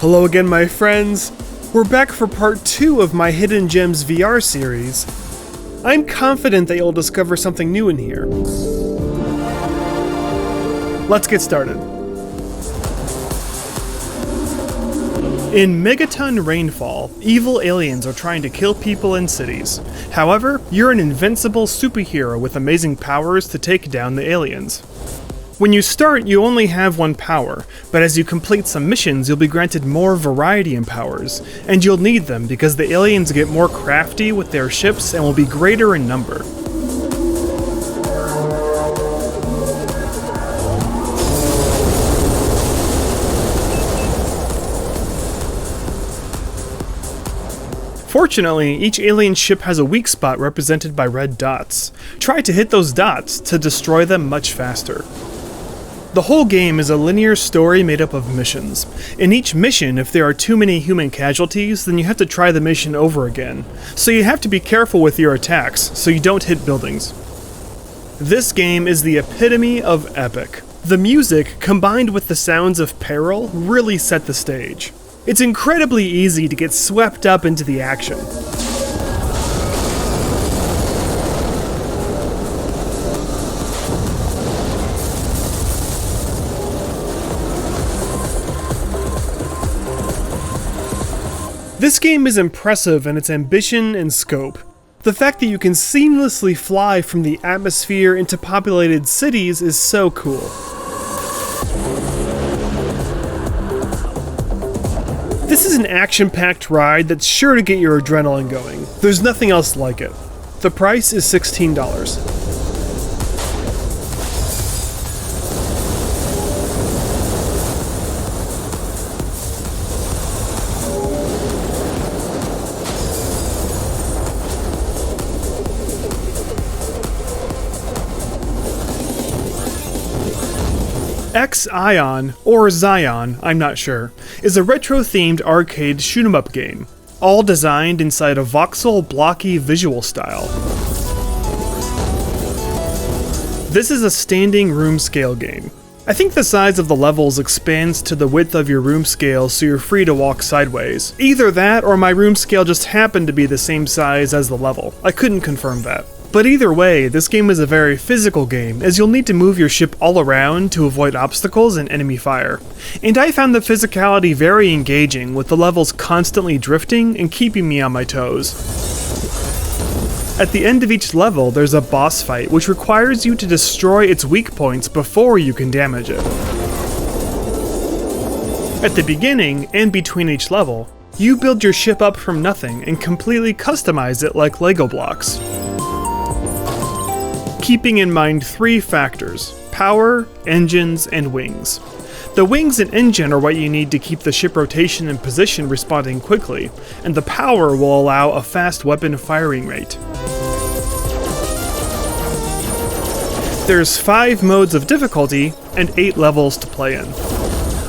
Hello again, my friends. We're back for part 2 of my Hidden Gems VR series. I'm confident that you'll discover something new in here. Let's get started. In Megaton Rainfall, evil aliens are trying to kill people in cities. However, you're an invincible superhero with amazing powers to take down the aliens. When you start, you only have one power, but as you complete some missions, you'll be granted more variety in powers, and you'll need them because the aliens get more crafty with their ships and will be greater in number. Fortunately, each alien ship has a weak spot represented by red dots. Try to hit those dots to destroy them much faster. The whole game is a linear story made up of missions. In each mission, if there are too many human casualties, then you have to try the mission over again. So you have to be careful with your attacks, so you don't hit buildings. This game is the epitome of epic. The music, combined with the sounds of peril, really set the stage. It's incredibly easy to get swept up into the action. This game is impressive in its ambition and scope. The fact that you can seamlessly fly from the atmosphere into populated cities is so cool. This is an action-packed ride that's sure to get your adrenaline going. There's nothing else like it. The price is $16. XION, or XION, I'm not sure, is a retro-themed arcade shoot-'em-up game, all designed inside a voxel, blocky visual style. This is a standing room scale game. I think the size of the levels expands to the width of your room scale so you're free to walk sideways. Either that or my room scale just happened to be the same size as the level. I couldn't confirm that. But either way, this game is a very physical game, as you'll need to move your ship all around to avoid obstacles and enemy fire. And I found the physicality very engaging, with the levels constantly drifting and keeping me on my toes. At the end of each level, there's a boss fight, which requires you to destroy its weak points before you can damage it. At the beginning, and between each level, you build your ship up from nothing and completely customize it like Lego blocks. Keeping in mind 3 factors: power, engines, and wings. The wings and engine are what you need to keep the ship rotation and position responding quickly, and the power will allow a fast weapon firing rate. There's 5 modes of difficulty and 8 levels to play in.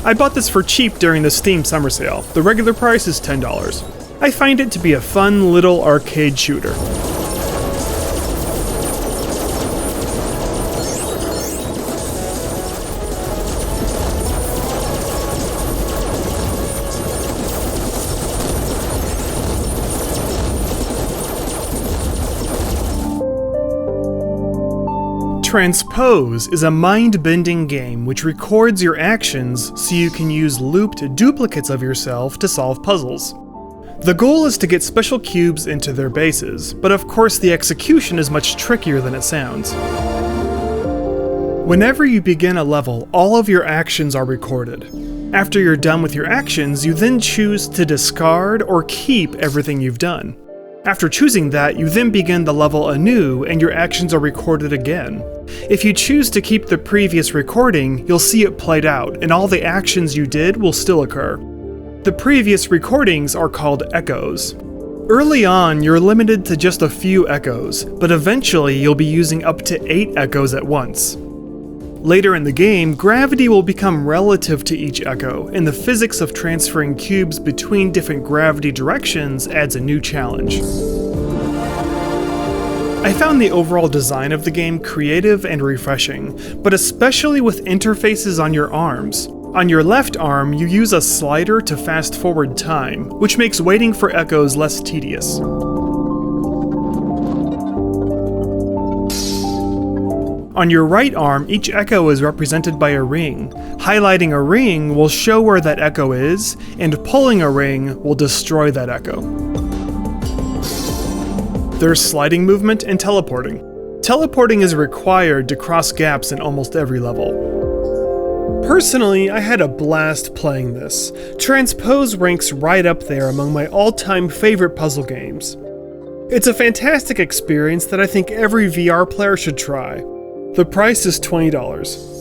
I bought this for cheap during the Steam summer sale. The regular price is $10. I find it to be a fun little arcade shooter. Transpose is a mind-bending game which records your actions so you can use looped duplicates of yourself to solve puzzles. The goal is to get special cubes into their bases, but of course the execution is much trickier than it sounds. Whenever you begin a level, all of your actions are recorded. After you're done with your actions, you then choose to discard or keep everything you've done. After choosing that, you then begin the level anew and your actions are recorded again. If you choose to keep the previous recording, you'll see it played out, and all the actions you did will still occur. The previous recordings are called echoes. Early on, you're limited to just a few echoes, but eventually you'll be using up to 8 echoes at once. Later in the game, gravity will become relative to each echo, and the physics of transferring cubes between different gravity directions adds a new challenge. I found the overall design of the game creative and refreshing, but especially with interfaces on your arms. On your left arm, you use a slider to fast forward time, which makes waiting for echoes less tedious. On your right arm, each echo is represented by a ring. Highlighting a ring will show where that echo is, and pulling a ring will destroy that echo. There's sliding movement and teleporting. Teleporting is required to cross gaps in almost every level. Personally, I had a blast playing this. Transpose ranks right up there among my all-time favorite puzzle games. It's a fantastic experience that I think every VR player should try. The price is $20.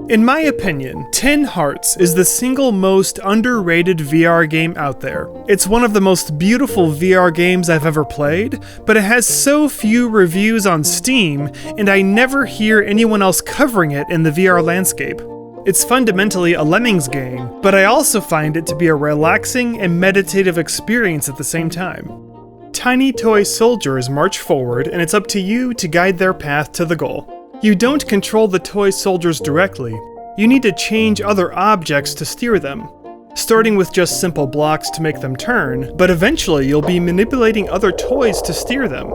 In my opinion, 10 Hearts is the single most underrated VR game out there. It's one of the most beautiful VR games I've ever played, but it has so few reviews on Steam, and I never hear anyone else covering it in the VR landscape. It's fundamentally a Lemmings game, but I also find it to be a relaxing and meditative experience at the same time. Tiny toy soldiers march forward, and it's up to you to guide their path to the goal. You don't control the toy soldiers directly. You need to change other objects to steer them, starting with just simple blocks to make them turn, but eventually you'll be manipulating other toys to steer them.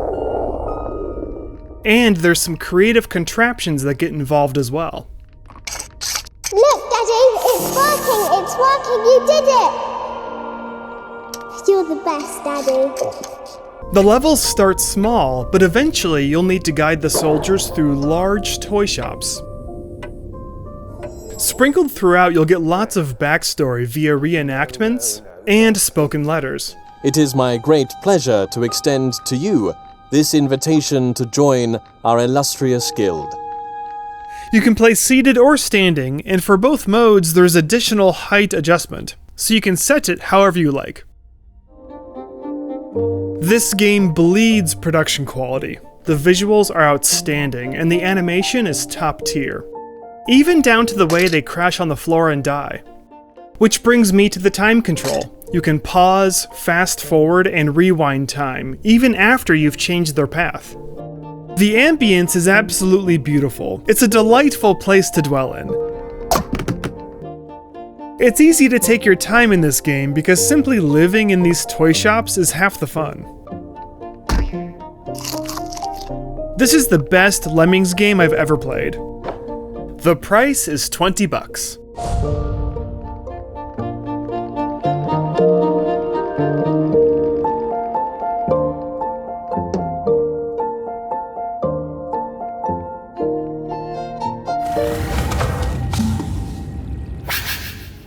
And there's some creative contraptions that get involved as well. Look, Daddy, it's working, you did it! You're the best, Daddy. The levels start small, but eventually you'll need to guide the soldiers through large toy shops. Sprinkled throughout, you'll get lots of backstory via reenactments and spoken letters. It is my great pleasure to extend to you this invitation to join our illustrious guild. You can play seated or standing, and for both modes there's additional height adjustment, so you can set it however you like. This game bleeds production quality. The visuals are outstanding, and the animation is top tier. Even down to the way they crash on the floor and die. Which brings me to the time control. You can pause, fast forward, and rewind time, even after you've changed their path. The ambience is absolutely beautiful. It's a delightful place to dwell in. It's easy to take your time in this game because simply living in these toy shops is half the fun. This is the best Lemmings game I've ever played. The price is $20.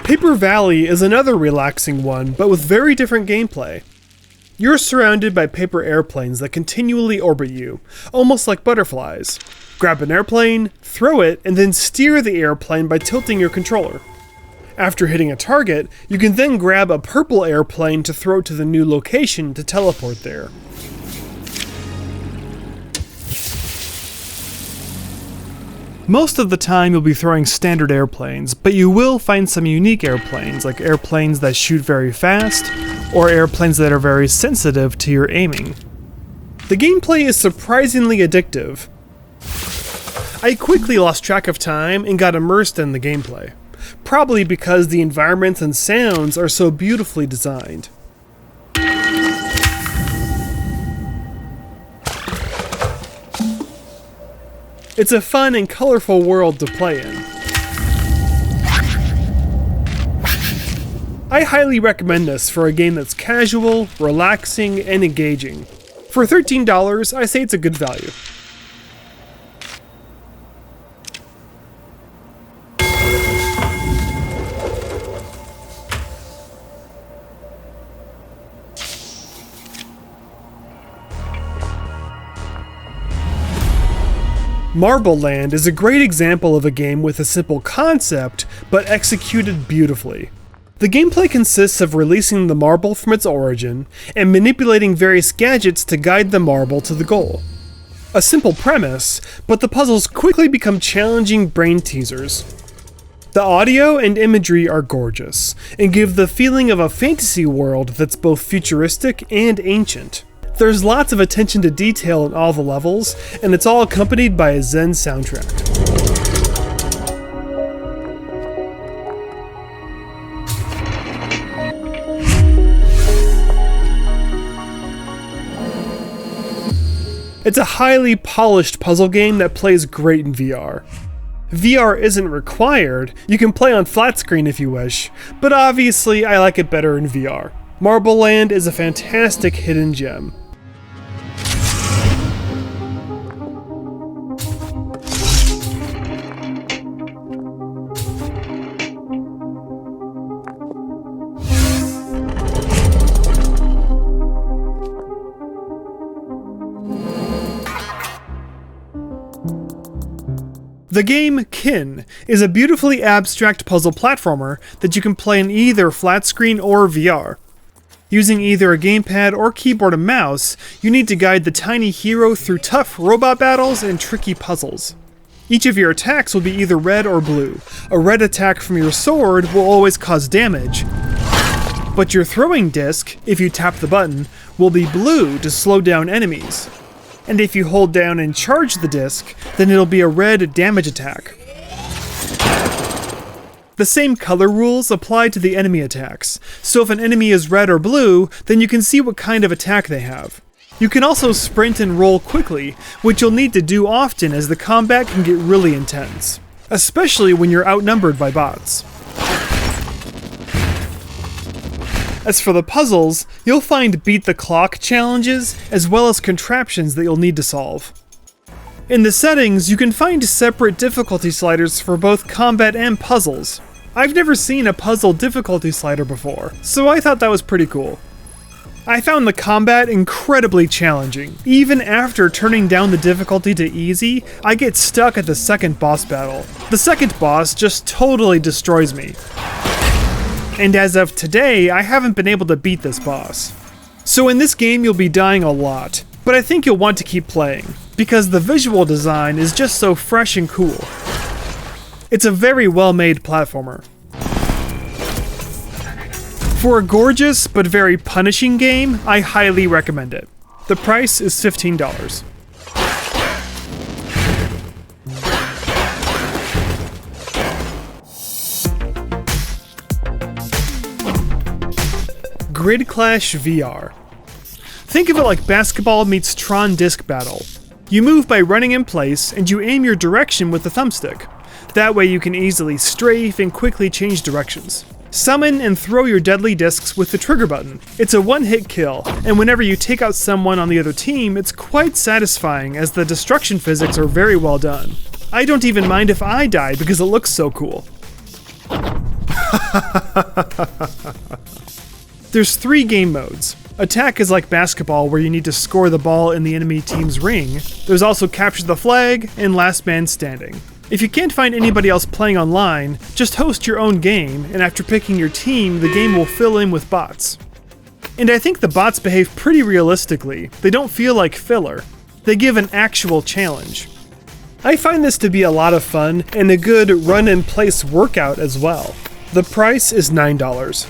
Paper Valley is another relaxing one, but with very different gameplay. You're surrounded by paper airplanes that continually orbit you, almost like butterflies. Grab an airplane, throw it, and then steer the airplane by tilting your controller. After hitting a target, you can then grab a purple airplane to throw to the new location to teleport there. Most of the time you'll be throwing standard airplanes, but you will find some unique airplanes, like airplanes that shoot very fast, or airplanes that are very sensitive to your aiming. The gameplay is surprisingly addictive. I quickly lost track of time and got immersed in the gameplay, probably because the environments and sounds are so beautifully designed. It's a fun and colorful world to play in. I highly recommend this for a game that's casual, relaxing, and engaging. For $13, I say it's a good value. Marble Land is a great example of a game with a simple concept, but executed beautifully. The gameplay consists of releasing the marble from its origin, and manipulating various gadgets to guide the marble to the goal. A simple premise, but the puzzles quickly become challenging brain teasers. The audio and imagery are gorgeous, and give the feeling of a fantasy world that's both futuristic and ancient. There's lots of attention to detail in all the levels, and it's all accompanied by a Zen soundtrack. It's a highly polished puzzle game that plays great in VR. VR isn't required, you can play on flat screen if you wish, but obviously I like it better in VR. Marble Land is a fantastic hidden gem. The game Kin is a beautifully abstract puzzle platformer that you can play in either flat screen or VR. Using either a gamepad or keyboard and mouse, you need to guide the tiny hero through tough robot battles and tricky puzzles. Each of your attacks will be either red or blue. A red attack from your sword will always cause damage, but your throwing disc, if you tap the button, will be blue to slow down enemies. And if you hold down and charge the disc, then it'll be a red damage attack. The same color rules apply to the enemy attacks, so if an enemy is red or blue, then you can see what kind of attack they have. You can also sprint and roll quickly, which you'll need to do often as the combat can get really intense, especially when you're outnumbered by bots. As for the puzzles, you'll find beat the clock challenges, as well as contraptions that you'll need to solve. In the settings, you can find separate difficulty sliders for both combat and puzzles. I've never seen a puzzle difficulty slider before, so I thought that was pretty cool. I found the combat incredibly challenging. Even after turning down the difficulty to easy, I get stuck at the second boss battle. The second boss just totally destroys me. And as of today, I haven't been able to beat this boss. So in this game you'll be dying a lot, but I think you'll want to keep playing, because the visual design is just so fresh and cool. It's a very well-made platformer. For a gorgeous but very punishing game, I highly recommend it. The price is $15. Grid Clash VR. Think of it like basketball meets Tron Disc Battle. You move by running in place, and you aim your direction with the thumbstick. That way you can easily strafe and quickly change directions. Summon and throw your deadly discs with the trigger button. It's a one-hit kill, and whenever you take out someone on the other team, it's quite satisfying as the destruction physics are very well done. I don't even mind if I die because it looks so cool. There's 3 game modes. Attack is like basketball where you need to score the ball in the enemy team's ring. There's also capture the flag and last man standing. If you can't find anybody else playing online, just host your own game, and after picking your team, the game will fill in with bots. And I think the bots behave pretty realistically. They don't feel like filler. They give an actual challenge. I find this to be a lot of fun and a good run and place workout as well. The price is $9.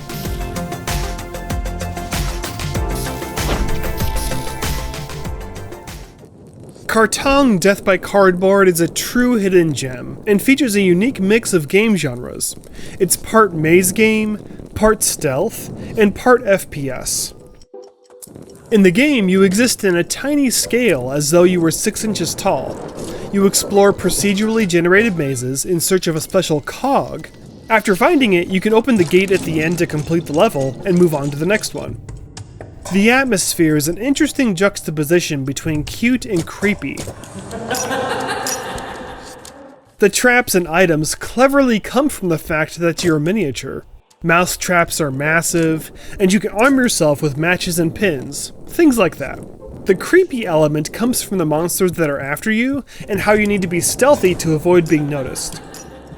Kartong Death by Cardboard is a true hidden gem, and features a unique mix of game genres. It's part maze game, part stealth, and part FPS. In the game, you exist in a tiny scale as though you were 6 inches tall. You explore procedurally generated mazes in search of a special cog. After finding it, you can open the gate at the end to complete the level and move on to the next one. The atmosphere is an interesting juxtaposition between cute and creepy. The traps and items cleverly come from the fact that you're miniature. Mouse traps are massive, and you can arm yourself with matches and pins, things like that. The creepy element comes from the monsters that are after you, and how you need to be stealthy to avoid being noticed.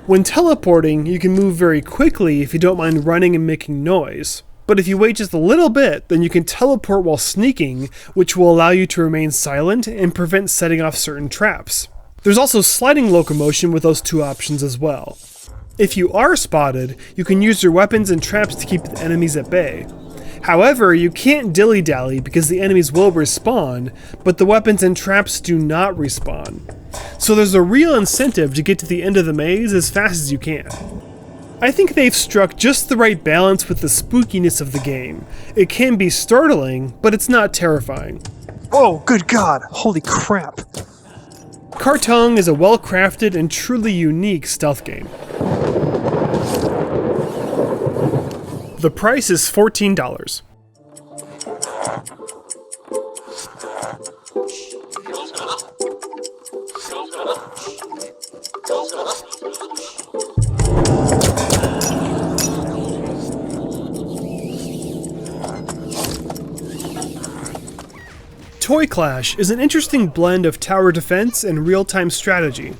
When teleporting, you can move very quickly if you don't mind running and making noise. But if you wait just a little bit, then you can teleport while sneaking, which will allow you to remain silent and prevent setting off certain traps. There's also sliding locomotion with those 2 options as well. If you are spotted, you can use your weapons and traps to keep the enemies at bay. However, you can't dilly-dally because the enemies will respawn, but the weapons and traps do not respawn. So there's a real incentive to get to the end of the maze as fast as you can. I think they've struck just the right balance with the spookiness of the game. It can be startling, but it's not terrifying. Oh, good God! Holy crap! Kartong is a well-crafted and truly unique stealth game. The price is $14. Toy Clash is an interesting blend of tower defense and real-time strategy.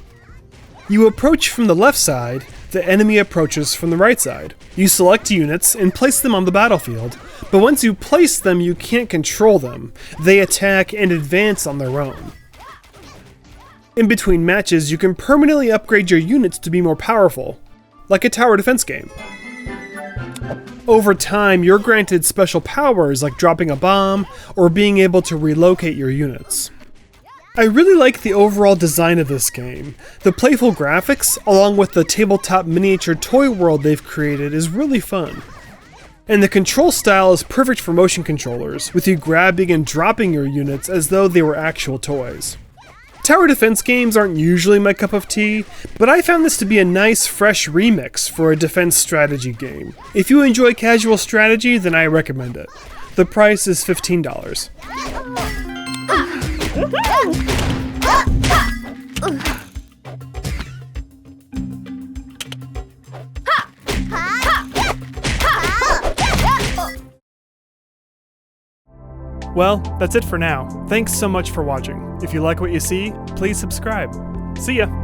You approach from the left side, the enemy approaches from the right side. You select units and place them on the battlefield, but once you place them, you can't control them. They attack and advance on their own. In between matches, you can permanently upgrade your units to be more powerful, like a tower defense game. Over time, you're granted special powers like dropping a bomb or being able to relocate your units. I really like the overall design of this game. The playful graphics, along with the tabletop miniature toy world they've created, is really fun. And the control style is perfect for motion controllers, with you grabbing and dropping your units as though they were actual toys. Tower defense games aren't usually my cup of tea, but I found this to be a nice, fresh remix for a defense strategy game. If you enjoy casual strategy, then I recommend it. The price is $15. Well, that's it for now. Thanks so much for watching. If you like what you see, please subscribe. See ya!